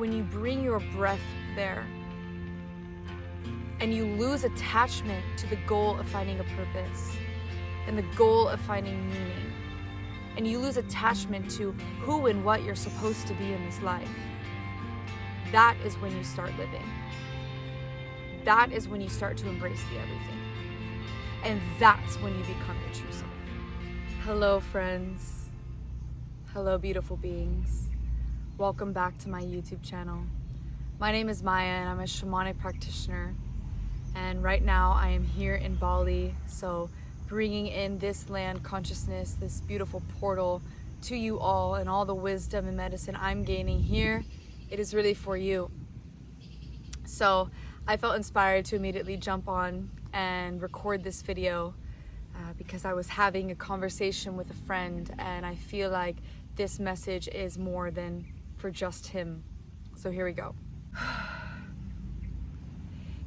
When you bring your breath there and you lose attachment to the goal of finding a purpose and the goal of finding meaning, and you lose attachment to who and what you're supposed to be in this life, that is when you start living. That is when you start to embrace the everything. And that's when you become your true self. Hello, friends. Hello, beautiful beings. Welcome back to my YouTube channel. My name is Maya and I'm a shamanic practitioner. And right now I am here in Bali, so bringing in this land consciousness, this beautiful portal to you all, and all the wisdom and medicine I'm gaining here, it is really for you. So I felt inspired to immediately jump on and record this video because I was having a conversation with a friend, and I feel like this message is more than for just him. So here we go.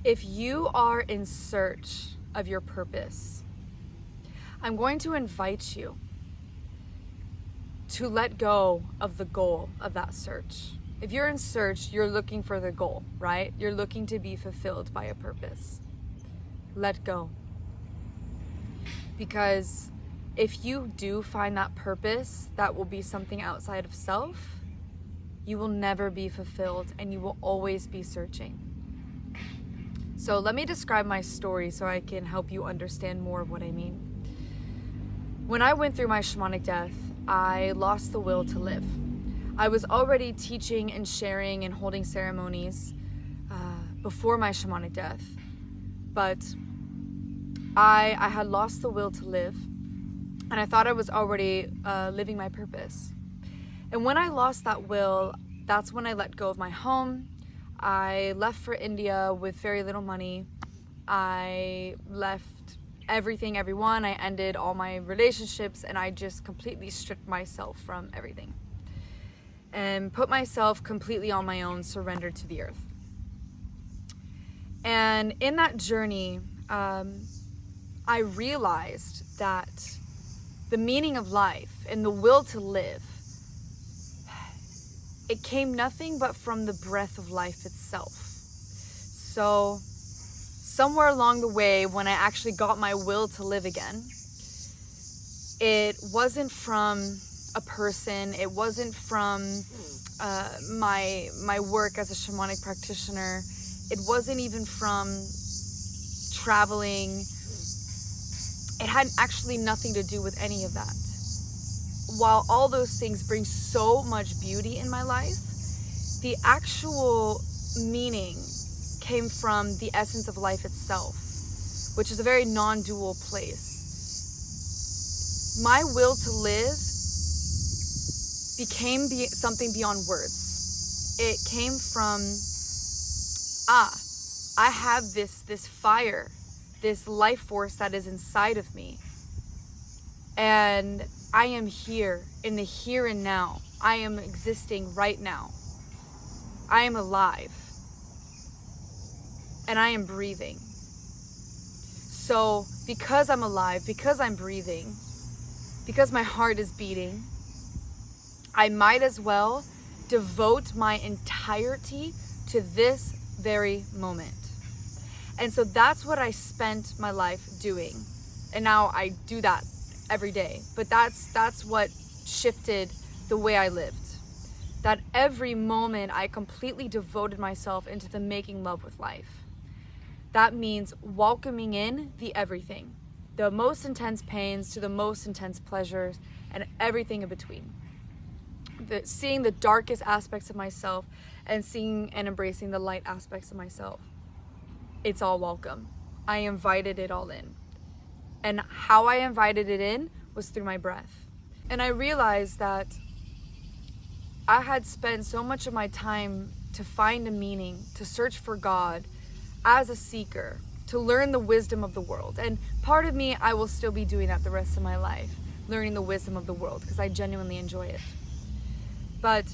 If you are in search of your purpose, I'm going to invite you to let go of the goal of that search. If you're in search, you're looking for the goal, right? You're looking to be fulfilled by a purpose. Let go. Because if you do find that purpose that will be something outside of self, you will never be fulfilled and you will always be searching. So let me describe my story so I can help you understand more of what I mean. When I went through my shamanic death, I lost the will to live. I was already teaching and sharing and holding ceremonies before my shamanic death, but I had lost the will to live, and I thought I was already living my purpose. And when I lost that will, that's when I let go of my home. I left for India with very little money. I left everything, everyone. I ended all my relationships, and I just completely stripped myself from everything and put myself completely on my own, surrendered to the earth. And in that journey, I realized that the meaning of life and the will to live, it came nothing but from the breath of life itself. So somewhere along the way, when I actually got my will to live again, it wasn't from a person, it wasn't from my work as a shamanic practitioner, it wasn't even from traveling. It had actually nothing to do with any of that. While all those things bring so much beauty in my life, the actual meaning came from the essence of life itself, which is a very non-dual place. My will to live became something beyond words. It came from, I have this fire, this life force that is inside of me. And I am here in the here and now. I am existing right now. I am alive. And I am breathing. So because I'm alive, because I'm breathing, because my heart is beating, I might as well devote my entirety to this very moment. And so that's what I spent my life doing. And now I do that every day. But that's what shifted the way I lived. That every moment I completely devoted myself into the making love with life. That means welcoming in the everything. The most intense pains to the most intense pleasures and everything in between. Seeing the darkest aspects of myself and seeing and embracing the light aspects of myself. It's all welcome. I invited it all in. And how I invited it in was through my breath. And I realized that I had spent so much of my time to find a meaning, to search for God as a seeker, to learn the wisdom of the world. And part of me, I will still be doing that the rest of my life, learning the wisdom of the world, because I genuinely enjoy it. But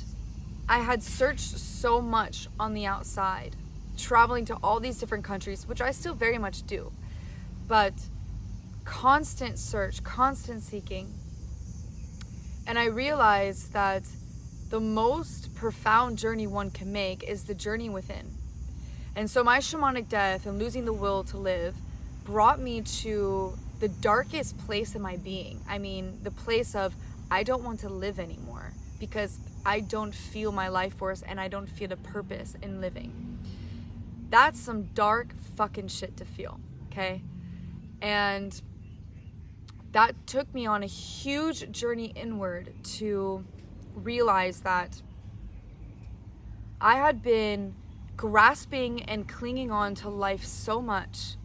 I had searched so much on the outside, traveling to all these different countries, which I still very much do. But constant search, constant seeking. And I realized that the most profound journey one can make is the journey within. And so my shamanic death and losing the will to live brought me to the darkest place in my being. I mean, the place of, I don't want to live anymore because I don't feel my life force and I don't feel the purpose in living. That's some dark fucking shit to feel, okay? And that took me on a huge journey inward to realize that I had been grasping and clinging on to life so much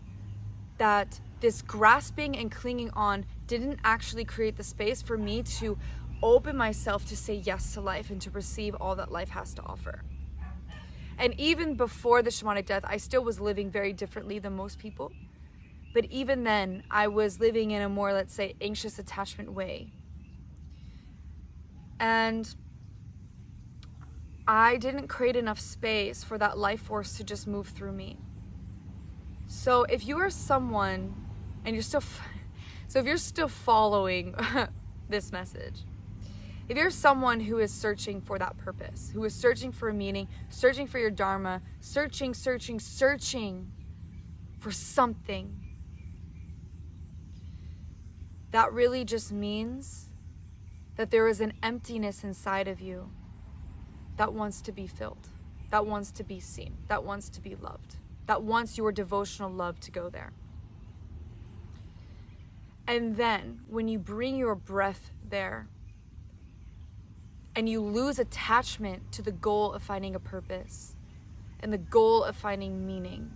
that this grasping and clinging on didn't actually create the space for me to open myself to say yes to life and to receive all that life has to offer. And even before the shamanic death, I still was living very differently than most people. But even then, I was living in a more, let's say, anxious attachment way. And I didn't create enough space for that life force to just move through me. So if you are someone, and if you're still following this message, if you're someone who is searching for that purpose, who is searching for a meaning, searching for your dharma, searching for something, that really just means that there is an emptiness inside of you that wants to be filled, that wants to be seen, that wants to be loved, that wants your devotional love to go there. And then when you bring your breath there and you lose attachment to the goal of finding a purpose and the goal of finding meaning,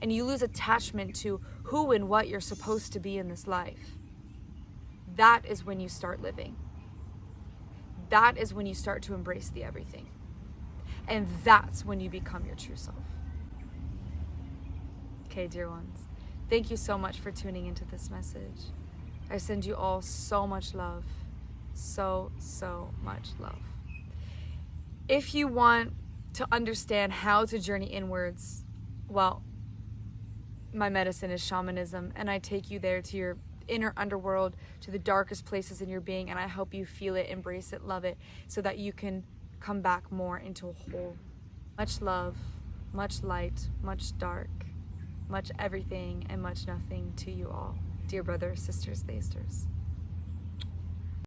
and you lose attachment to who and what you're supposed to be in this life, that is when you start living. That is when you start to embrace the everything. And that's when you become your true self. Okay, dear ones, thank you so much for tuning into this message. I send you all so much love. So much love. If you want to understand how to journey inwards, well, my medicine is shamanism, and I take you there to your inner underworld, to the darkest places in your being, and I help you feel it, embrace it, love it, so that you can come back more into a whole. Much love, much light, much dark, much everything, and much nothing to you all. Dear brothers, sisters, thasters.